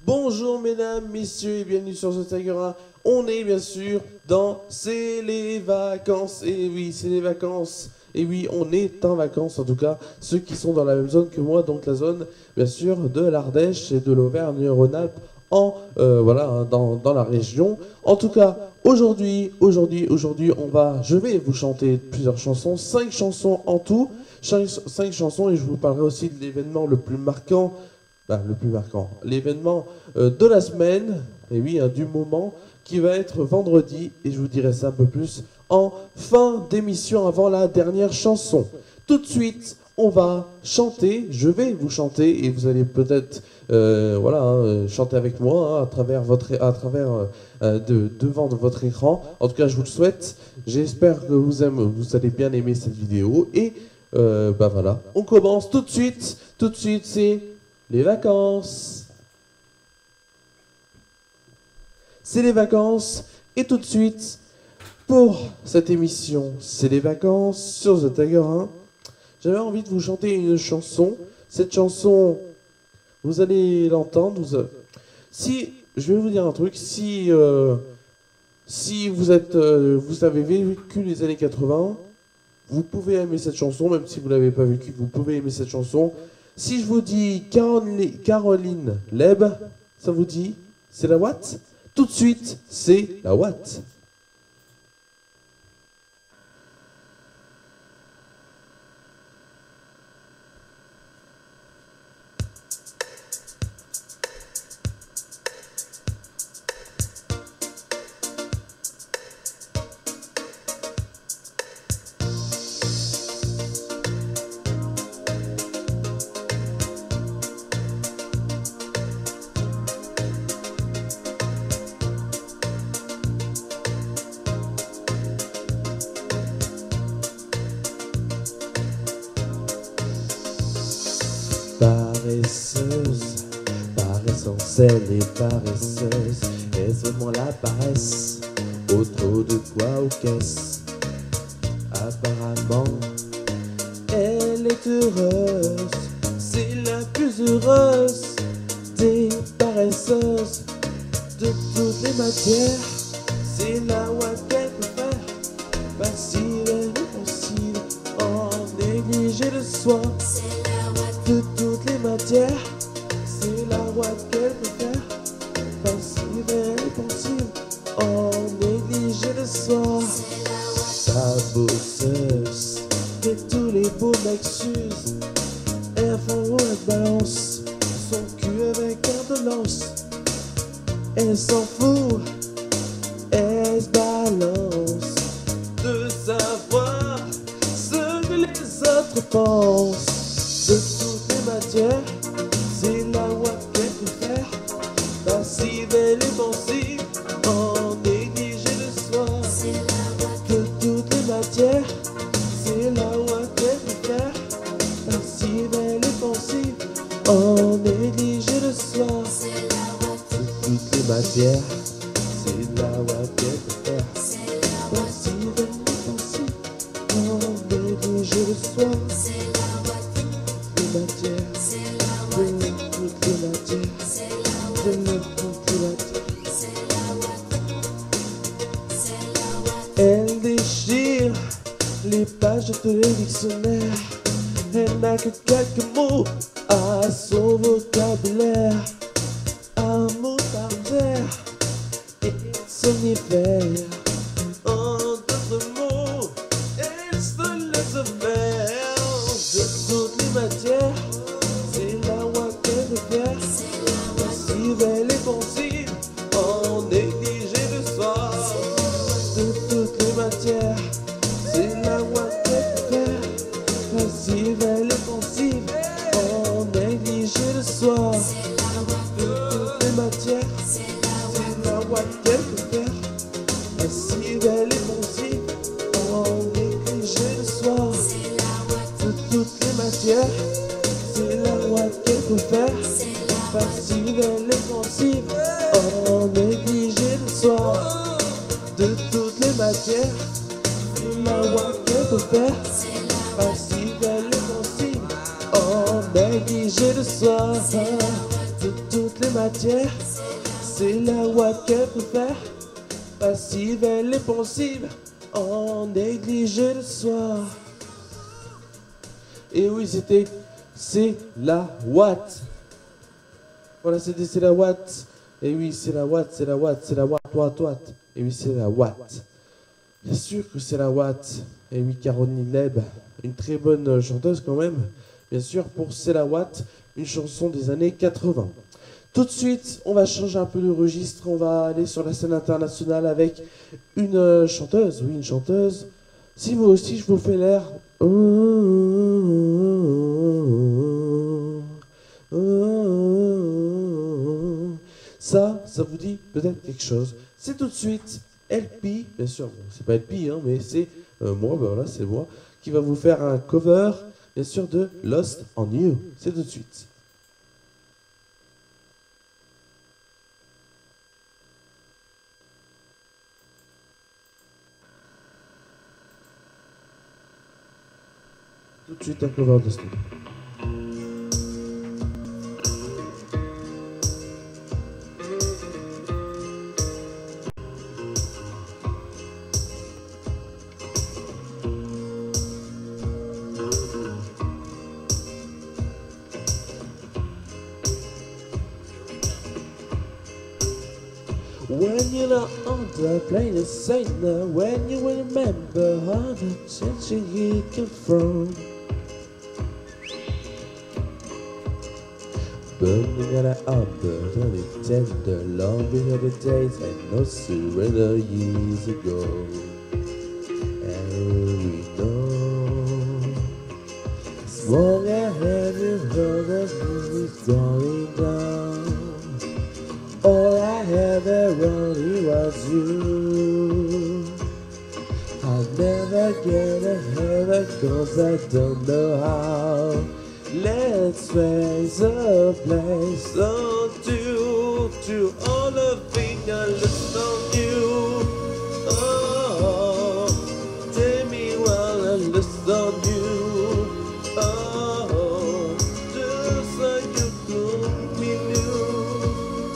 Bonjour mesdames, messieurs et bienvenue sur The Tigera. On est bien sûr dans C'est les vacances. Et oui, c'est les vacances. Et oui, on est en vacances en tout cas. Ceux qui sont dans la même zone que moi, donc la zone bien sûr de l'Ardèche et de l'Auvergne-Rhône-Alpes voilà, hein, dans la région. En tout cas, aujourd'hui, je vais vous chanter plusieurs chansons, 5 chansons en tout, 5 chansons, et je vous parlerai aussi de l'événement le plus marquant, l'événement de la semaine, et oui, hein, du moment, qui va être vendredi, et je vous dirai ça un peu plus en fin d'émission avant la dernière chanson. Tout de suite, on va chanter, je vais vous chanter, et vous allez peut-être voilà, hein, chanter avec moi hein, devant votre écran. En tout cas, je vous le souhaite. J'espère que vous allez bien aimer cette vidéo. Et bah voilà, on commence tout de suite. Tout de suite, c'est les vacances. C'est les vacances. Et tout de suite, pour cette émission, c'est les vacances sur The Tigera. J'avais envie de vous chanter une chanson. Cette chanson, vous allez l'entendre. Si, je vais vous dire un truc. Si vous avez vécu les années 80, vous pouvez aimer cette chanson. Même si vous ne l'avez pas vécu, vous pouvez aimer cette chanson. Si je vous dis Caroline Leb, ça vous dit? C'est la Watt? Tout de suite, c'est la Watt. Paresseuse, paressentielle et paresseuse, est seulement la paresse, autre de quoi ou qu'est-ce? Apparemment, elle est heureuse, c'est la plus heureuse des paresseuses de toutes les matières. C'est la Watt qu'elle peut faire, facile et réponsile, en négliger le soin. De toutes les matières, c'est la Watt qu'elle peut faire, passive et réponsive, en négliger le soir. Ta bosseuse, et tous les beaux mecs s'usent, elles font la balance, son cul avec indolence. Elle s'en fout, elle se balance, de savoir ce que les autres pensent. De toutes les matières, c'est la Watt qu'elle peut faire, passive et réponsive, en négliger le soir. De toutes les matières, c'est la Watt qu'elle peut faire, passive et réponsive, en négliger le soir. De toutes les matières, c'est la Watt qu'elle peut faire, passive et réponsive, en négliger le soir. Elle déchire les pages de tous les dictionnaires. Elle n'a que quelques mots à son vocabulaire. Un mot par terre et somnifère. En d'autres mots, elle se laisse faire. De toutes les matières, c'est la Watt qu'elle peut faire, passive et réponsive, en négliger le soir. De toutes les matières, c'est la Watt qu'elle peut faire, passive et réponsive, en négliger le soir. De toutes les matières, c'est la Watt qu'elle peut faire, passive et réponsive, en négliger le soir. De toutes les matières, c'est la Watt qu'elle peut faire, passive et réponsive, en négliger le soir. De toutes les matières, c'est la Watt qu'elle peut faire, passive et réponsive, en négliger le soir. De toutes les matières. C'est la ouate qu'elle préfère. Passive, elle est pensive, en négligé le soir. Et oui, c'était c'est la Watt. Voilà, c'était c'est la Watt. Et oui, c'est la Watt, c'est la Watt, c'est la Watt, Watt, Watt. Et oui, c'est la Watt. Bien sûr que c'est la Watt. Et oui, Caroline Leb, une très bonne chanteuse quand même. Bien sûr, pour C'est la Watt, une chanson des années 80. Tout de suite, on va changer un peu de registre. On va aller sur la scène internationale avec une chanteuse. Oui, une chanteuse. Si vous aussi, je vous fais l'air. Ça vous dit peut-être quelque chose. C'est tout de suite LP, bien sûr, c'est pas LP, hein, mais c'est moi, ben voilà, c'est moi, qui va vous faire un cover, bien sûr, de Lost on You. C'est tout de suite. Tout de suite un cover de ce truc. When you're not on the plane, it's saying when you will remember all the attention you came from. Burning at an umber, only tender, long behind the days and no surrender years ago. And we know, as long as you heard that movie's going down, all I ever wanted was you. I'll never get ahead cause I don't know how. Let's face a place or two to all the things I lost on you. Oh, tell me while I lost on you. Oh, just like you could be new.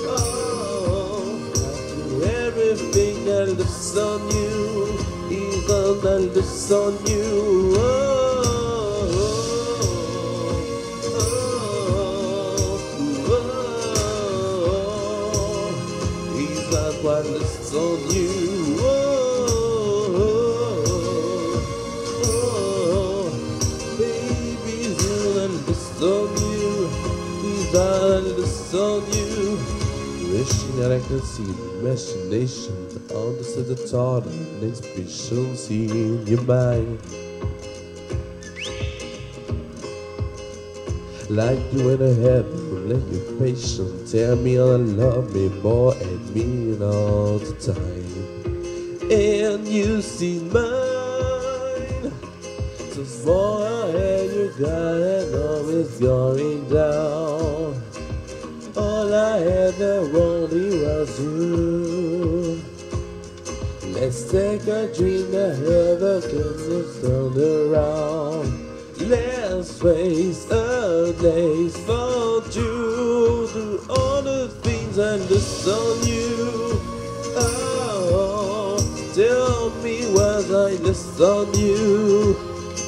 Oh, I do everything I lost on you, even I lost on you. Oh, what is on you? Oh, oh, baby, it's on you. It's on you. Wishing that I could see the imagination, understand the thought and expressions in your mind. Like you in a heaven, let your patience tell me all love me more and mean all the time. And you see mine, so small ahead you got and always going down. All I ever wanted was you. Let's take a dream that never comes turned around. Let's face a days for you. Do all the things I lost on you. Oh, tell me what I lost on you.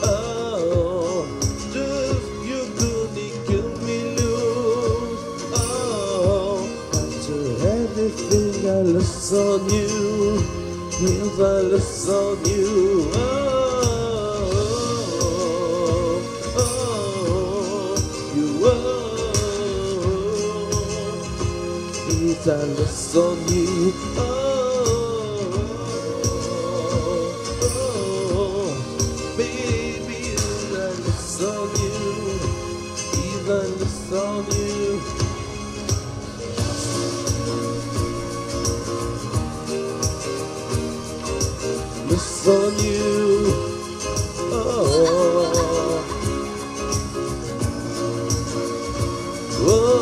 Oh, just you couldn't kill me loose. Oh, after everything I lost on you, things I lost on you. Oh, I lost on you. Oh, oh, baby, I lost on you. Even lost on you. Lost on you. Oh, oh.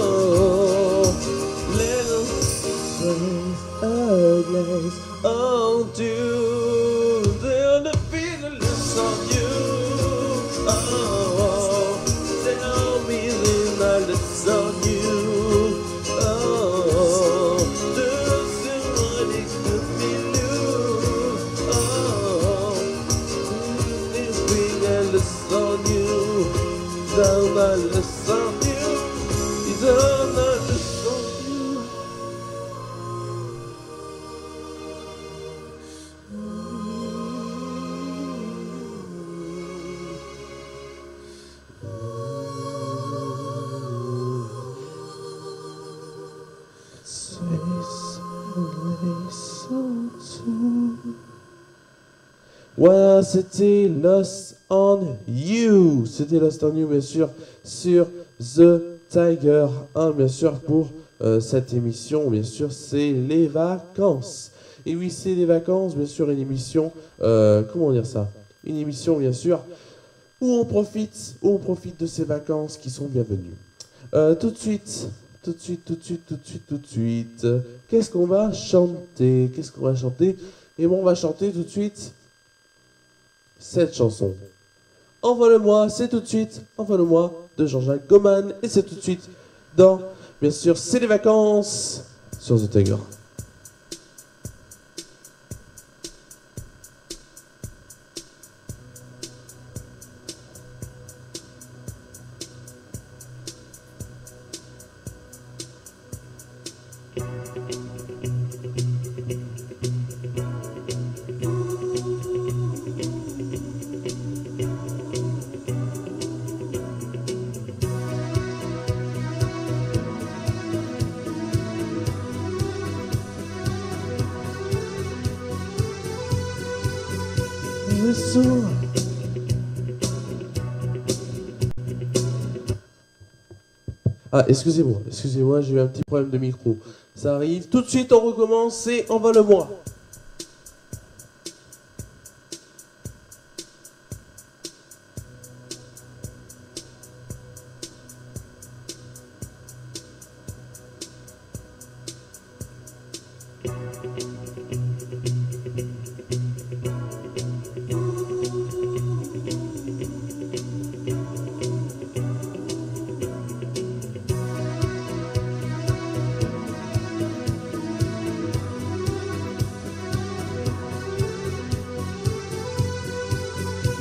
c'était Lost on You. C'était Lost on You, bien sûr, sur The Tiger 1, bien sûr, pour cette émission. Bien sûr, c'est les vacances. Et oui, c'est les vacances, bien sûr, une émission, comment dire ça? Une émission, bien sûr, où on profite de ces vacances qui sont bienvenues. Tout de suite, qu'est-ce qu'on va chanter? Et bon, on va chanter tout de suite cette chanson. Envole-moi, c'est tout de suite, Envole-moi de Jean-Jacques Goldman. Et c'est tout de suite dans, bien sûr, c'est les vacances sur The Tiger. Ah, excusez-moi, j'ai eu un petit problème de micro. Ça arrive. Tout de suite, on recommence, c'est Envole-moi.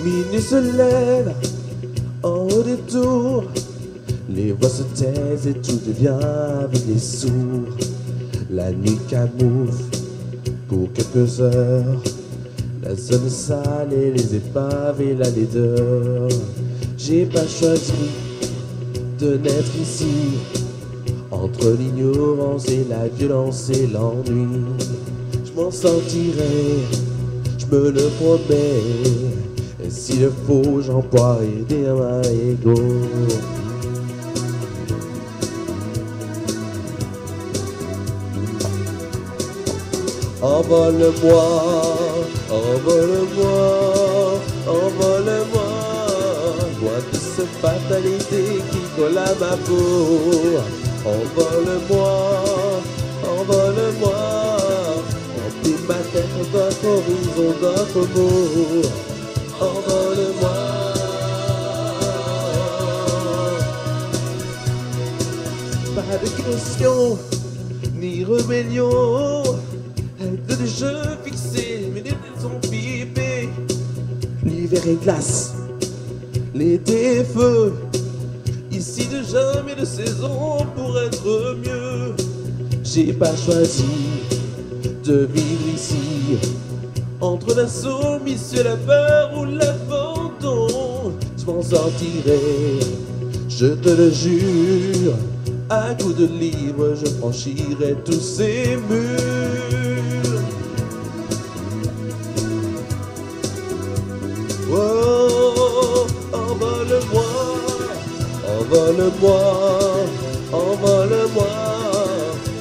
Minuit se lève en haut des tours, les voix se taisent et tout devient avec les sourds. La nuit camoufle pour quelques heures la zone sale et les épaves et la laideur. J'ai pas choisi de naître ici, entre l'ignorance et la violence et l'ennui. Je m'en sortirai, je me le promets. Et s'il le faut, j'emploierai des mains égaux. Envole-moi, envole-moi, envole-moi, loin de cette fatalité qui colle à ma peau. Envole-moi, envole-moi, remplis ma tête d'autres horizons, d'autres mots. Envole-moi. Pas de question, ni rébellion. Avec des jeux fixés, mais des sont pipés. L'hiver est glace, l'été est feu. Ici de jamais de saison pour être mieux. J'ai pas choisi de vivre ici, entre la soumission, la peur ou l'abandon. Je m'en sortirai, je te le jure. À coup de livre, je franchirai tous ces murs. Oh, envole-moi, envole-moi, envole-moi,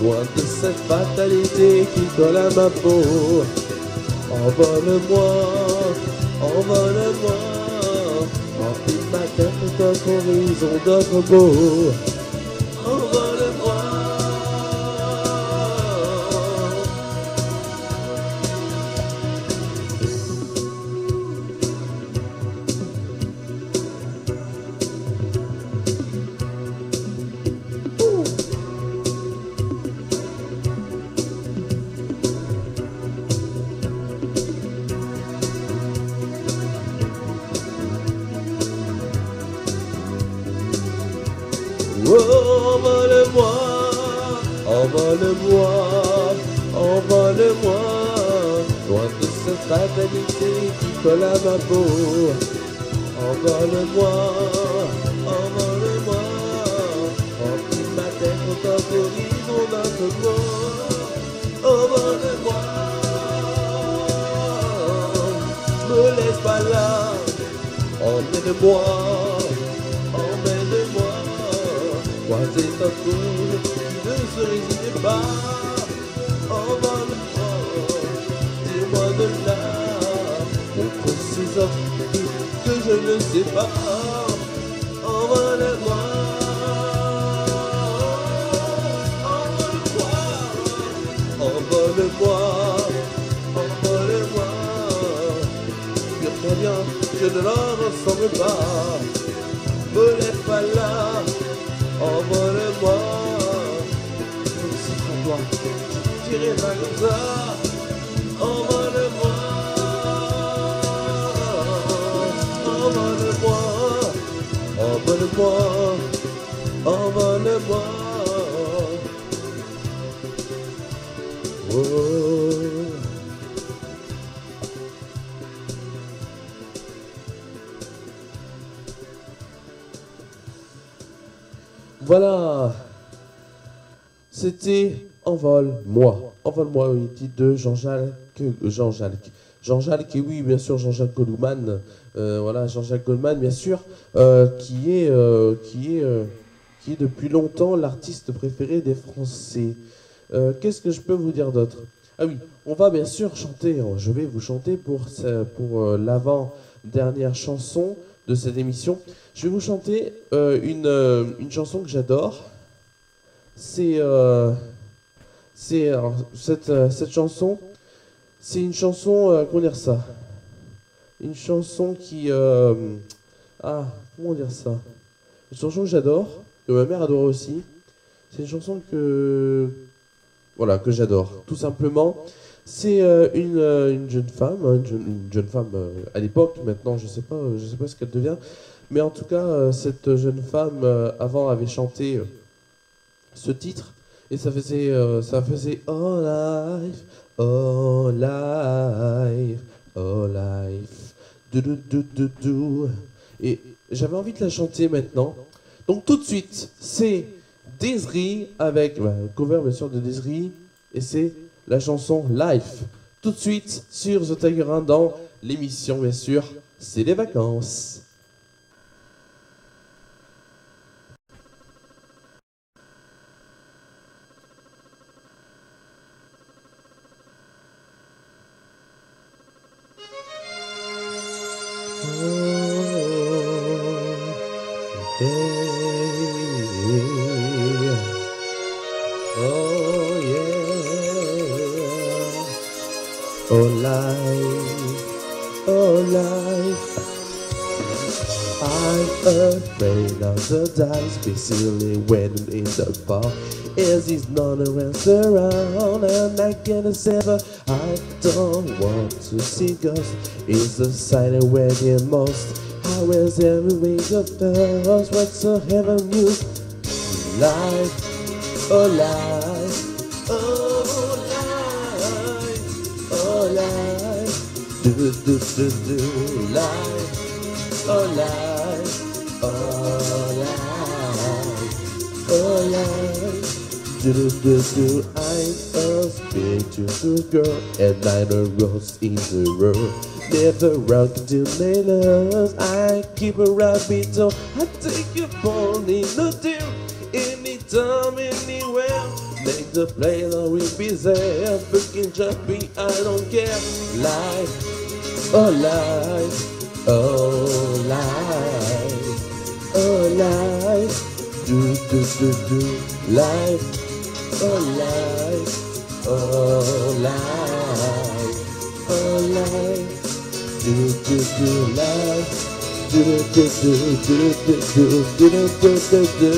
loin de cette fatalité qui colle à ma peau. Envole-moi, envole-moi, remplis ma tête d'autres horizons, d'autres beaux. Envole-moi. Envole-moi, envole-moi, envole-moi, loin de cette fatalité qui colle à ma peau. Envole-moi, envole-moi, remplis ma tête d'autres horizons, d'autres mots. Envole-moi, me laisse pas emmène-moi, emmène-moi. Croiser ta tour qui ne se résigne pas. Envole-moi, dis-moi de là. Montre ces offres que je ne sais pas. Envole-moi, envole-moi, envole-moi, envole-moi. Très bien, je ne leur ressemble pas. Me laisse pas là, envole-moi. C'est pour toi, tirez pas comme ça. Envole-moi, envole-moi, envole-moi, envole-moi. Oh. Voilà, c'était Envole-moi. Envole-moi, une titre de Jean-Jacques, et oui, bien sûr, Jean-Jacques Goldman. Voilà, Jean-Jacques Goldman, bien sûr, qui est depuis longtemps l'artiste préféré des Français. Qu'est-ce que je peux vous dire d'autre? Ah oui, on va bien sûr chanter, je vais vous chanter pour l'avant-dernière chanson de cette émission. Je vais vous chanter une chanson que j'adore. Cette chanson, c'est une chanson, comment dire ça? Une chanson qui... comment dire ça? Une chanson que j'adore, que ma mère adore aussi. C'est une chanson que j'adore, tout simplement. C'est une jeune femme, une jeune femme à l'époque, maintenant je sais pas ce qu'elle devient. Mais en tout cas, cette jeune femme, avant, avait chanté ce titre. Et ça faisait Oh life, oh life, oh life. Du. Et j'avais envie de la chanter maintenant. Donc tout de suite, c'est Des'Ree avec cover bien sûr de Des'Ree. Et c'est la chanson Life. Tout de suite sur The Tiger 1 dans l'émission, bien sûr, c'est les vacances. Oh life, oh life, I'm afraid of the dice, be silly when in the bar. As he's not around, and I can't sever. I don't want to see ghosts. It's the sight I wear the most. How is every week of first? Whatsoever new life, oh life, oh life, oh life, do life, oh life, oh life, oh life. I'm a spiritual girl, and I'm a rose in the road. Never rock to neighbors. I keep a rabbit, so I take you for no deal. Anytime, anywhere. Make the play, or we be there. Fucking jumping, I don't care. Life, oh life, oh life, oh life. Do life. Oh life, oh life, oh life, do life, do.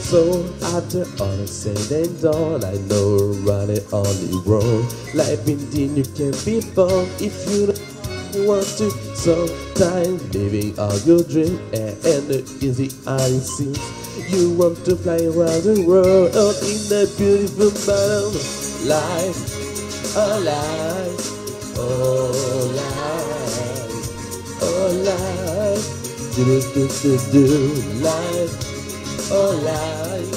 So after all is said and done, I know running on the road. Life indeed you can be fun if you don't want to. Sometimes living on your dream and easy as it seems. You want to fly around the world in a beautiful bottom. Life, oh life, oh life. life, do do do do do, life, oh life,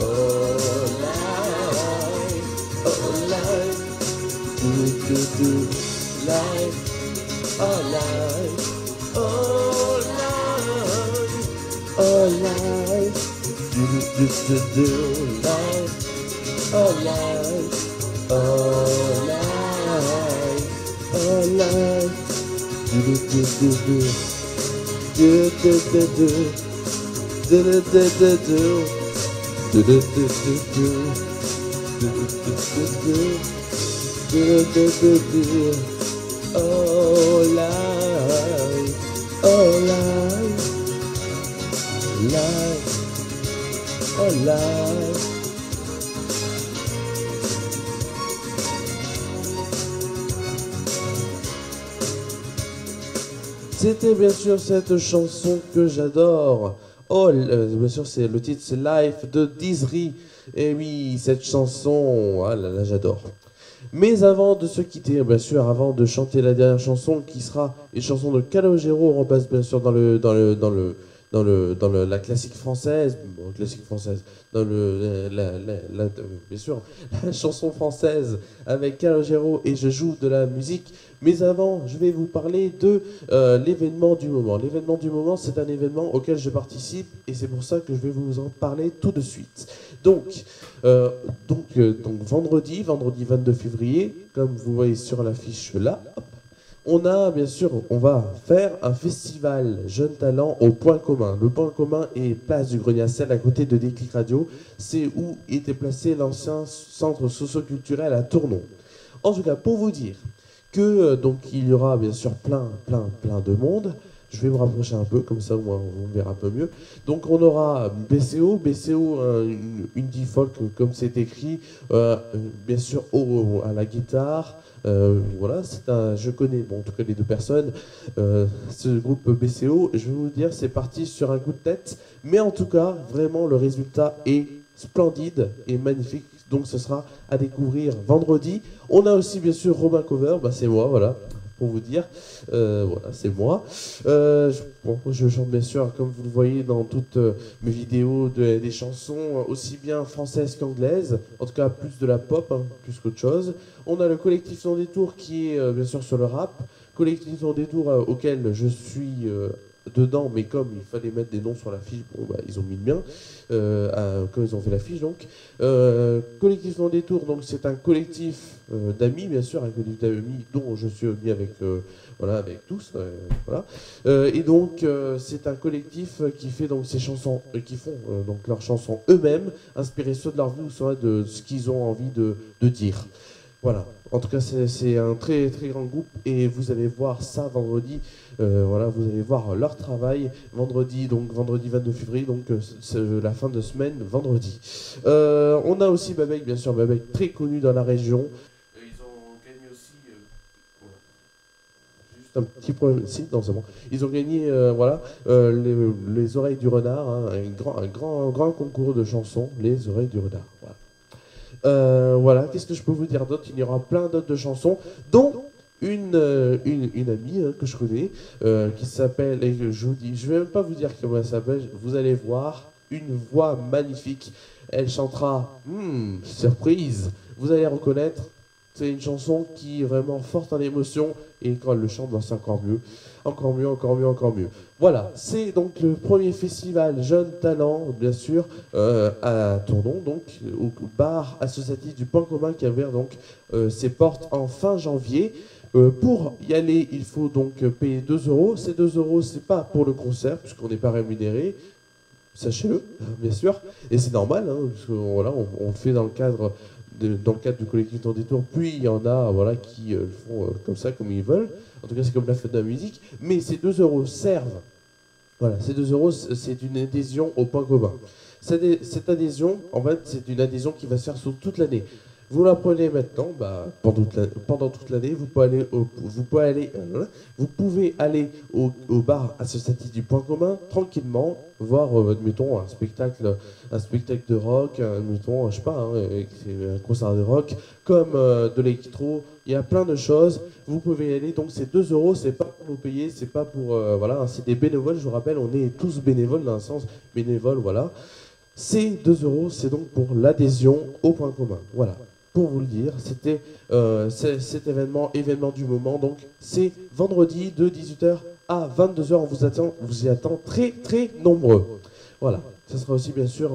oh life, oh life, do do do, life, oh life, oh life, oh life, do do do do, life, oh life, oh life, oh life, do do do do do, do do do do, do do do do do, do do do do do, do do do do, oh life, oh life, life, oh life. C'était bien sûr cette chanson que j'adore. Oh, bien sûr, c'est le titre, c'est Life de Dizri. Et oui, cette chanson, ah là là, j'adore. Mais avant de se quitter, bien sûr, avant de chanter la dernière chanson, qui sera une chanson de Calogero, on passe bien sûr dans la classique française, bon, classique française, dans bien sûr, la chanson française avec Calogero et je joue de la musique. Mais avant, je vais vous parler de l'événement du moment. L'événement du moment, c'est un événement auquel je participe et c'est pour ça que je vais vous en parler tout de suite. Donc vendredi 22 février, comme vous voyez sur l'affiche là, on va faire un festival Jeunes Talents au Point Commun. Le Point Commun est place du Grenier-Sel, à côté de Déclic Radio. C'est où était placé l'ancien centre socio-culturel à Tournon. En tout cas, pour vous dire que il y aura bien sûr plein de monde. Je vais me rapprocher un peu, comme ça au moins on verra un peu mieux. Donc on aura BCO, une D-folk comme c'est écrit, bien sûr à la guitare. Voilà, je connais, bon, en tout cas les deux personnes, ce groupe BCO, je vais vous dire, c'est parti sur un coup de tête, mais en tout cas, vraiment, le résultat est splendide et magnifique, donc ce sera à découvrir vendredi. On a aussi, bien sûr, Robin Cover, c'est moi, voilà, pour vous dire, voilà, c'est moi. Je chante, bien sûr, comme vous le voyez dans toutes mes vidéos, des chansons aussi bien françaises qu'anglaises, en tout cas plus de la pop, plus qu'autre chose. On a le collectif Sans Détour qui est bien sûr sur le rap, collectif Sans Détour auquel je suis dedans, mais comme il fallait mettre des noms sur la fiche, bon, ils ont mis le mien, comme ils ont fait la fiche donc. Collectif Sans Détour, donc c'est un collectif d'amis, bien sûr, un collectif d'amis dont je suis ami avec, avec tous, voilà. Et donc c'est un collectif qui fait donc ces chansons, qui font donc leurs chansons eux-mêmes, inspirées soit de leur vie ou soit de ce qu'ils ont envie de dire. Voilà, en tout cas c'est un très très grand groupe et vous allez voir ça vendredi, voilà, vous allez voir leur travail vendredi 22 février, donc c'est la fin de semaine vendredi. On a aussi Babek, bien sûr, Babek très connu dans la région. Ils ont gagné aussi, juste un petit problème, si, non c'est bon, ils ont gagné les Oreilles du Renard, un grand concours de chansons, les Oreilles du Renard, voilà. Voilà, qu'est-ce que je peux vous dire d'autre? Il y aura plein d'autres de chansons, dont une amie que je connais, qui s'appelle, et je vous dis, je vais même pas vous dire comment elle s'appelle, vous allez voir, une voix magnifique. Elle chantera, surprise, vous allez reconnaître, c'est une chanson qui est vraiment forte en émotion, et quand elle le chante, c'est encore mieux. Encore mieux, encore mieux, encore mieux. Voilà, c'est donc le premier festival Jeunes Talents, bien sûr, à Tournon, donc au bar associatif du Point Commun qui a ouvert donc ses portes en fin janvier. Pour y aller, il faut donc payer 2 €. Ces 2 €, c'est pas pour le concert, puisqu'on n'est pas rémunéré. Sachez-le, bien sûr, et c'est normal, parce que voilà, on le fait dans le cadre du collectif Sans Détour, puis il y en a qui le font comme ça, comme ils veulent. En tout cas, c'est comme la fête de la musique. Mais ces 2 € servent. Voilà, ces 2 €, c'est une adhésion au Point Commun. Cette adhésion, en fait, c'est une adhésion qui va se faire sur toute l'année. Vous la prenez maintenant, pendant toute l'année, vous pouvez aller au bar associatif du Point Commun tranquillement, voir, admettons, un spectacle de rock, admettons, je sais pas, un concert de rock, comme de l'électro. Il y a plein de choses. Vous pouvez y aller. Donc c'est 2 euros, c'est pas pour vous payer, c'est pas pour voilà, c'est des bénévoles. Je vous rappelle, on est tous bénévoles dans un sens bénévole, voilà. C'est 2 euros, c'est donc pour l'adhésion au Point Commun. Voilà. Pour vous le dire, c'était cet événement du moment. Donc, c'est vendredi de 18h à 22h. On vous y attend très très nombreux. Voilà. Ça sera aussi bien sûr,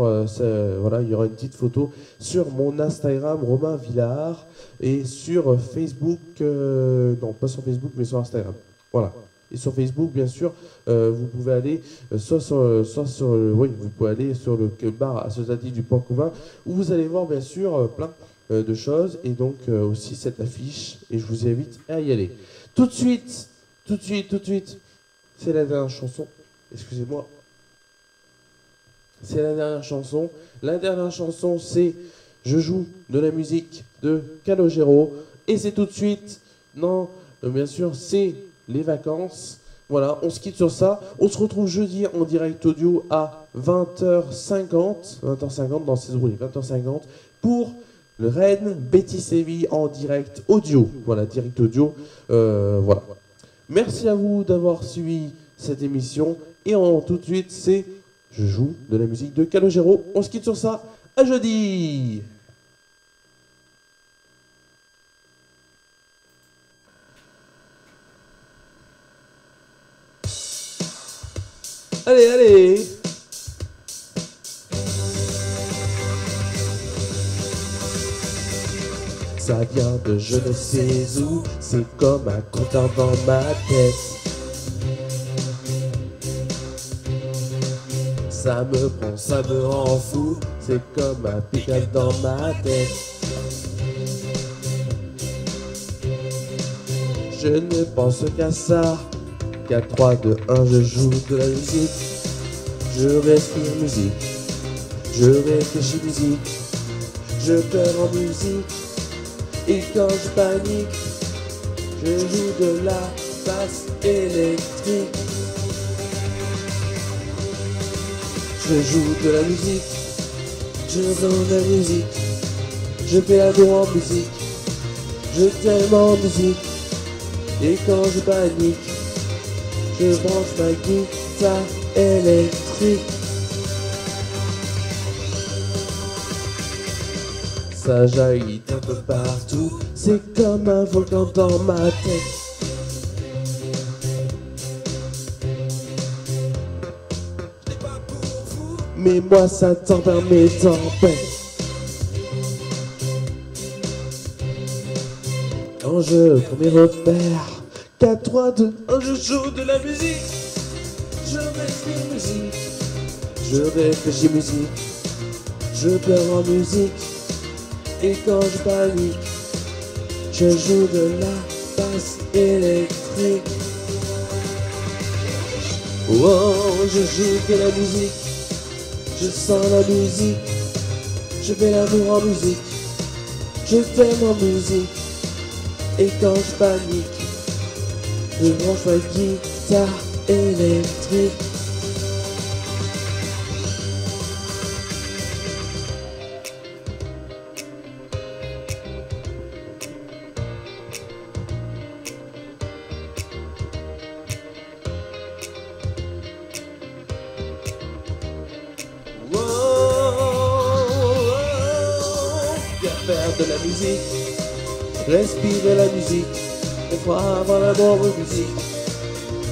voilà, il y aura une petite photo sur mon Instagram Romain Villard et sur Facebook, non pas sur Facebook mais sur Instagram. Voilà. Et sur Facebook, bien sûr, vous pouvez aller oui, vous pouvez aller sur le bar associatif du Point Commun où vous allez voir bien sûr plein de choses et donc aussi cette affiche et je vous invite à y aller. Tout de suite, c'est la dernière chanson. Excusez-moi. C'est la dernière chanson. La dernière chanson, c'est Je joue de la musique de Calogero et c'est tout de suite. Non, bien sûr, c'est les vacances. Voilà, on se quitte sur ça. On se retrouve jeudi en direct audio à 20h50 dans 16 roues, 20h50 pour le Rennes Betis Séville en direct audio. Voilà, direct audio. Voilà. Merci à vous d'avoir suivi cette émission. Et tout de suite, c'est Je joue de la musique de Calogero. On se quitte sur ça. À jeudi. Allez, allez. Ça vient de je ne sais où, c'est comme un compteur dans ma tête. Ça me prend, ça me rend fou, c'est comme un pick-up dans ma tête. Je ne pense qu'à ça, qu'à 3, 2, 1, je joue de la musique. Je respire musique, je réfléchis musique, je pleure en musique. Et quand je panique, je joue de la basse électrique. Je joue de la musique, je rends la musique, je fais l'amour en musique, je t'aime en musique. Et quand je panique, je branche ma guitare électrique. Ça jaillit un peu partout, c'est comme un volcan dans ma tête. Mais moi ça tempère mes tempêtes. Quand je prends mes repères, 4, 3, 2, 1, je joue de la musique. Je respire musique, je réfléchis musique, je pleure en musique. Et quand je panique, je joue de la basse électrique. Oh, je joue de la musique, je sens la musique, je fais l'amour en musique, je t'aime en musique. Et quand je panique, je branche ma guitare électrique. Faire de la musique, respirer la musique, on fera avoir l'amour en musique,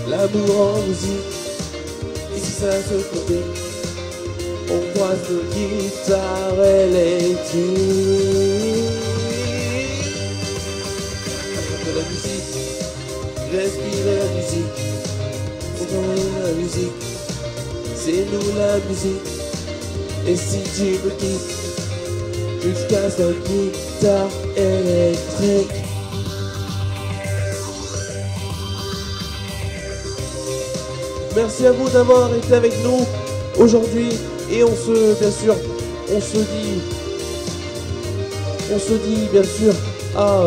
l'amour en musique. Et si ça se côté, on croise nos guitares électriques. Faire de la musique, respirer la musique, c'est nous la musique, c'est nous la musique. Et si tu me quittes, jusqu'à sa guitare électrique. Merci à vous d'avoir été avec nous aujourd'hui et bien sûr, on se on se dit bien sûr à,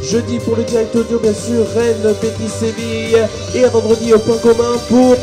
jeudi pour le direct audio, bien sûr, Rennes, Betis, Séville, et à vendredi au point commun pour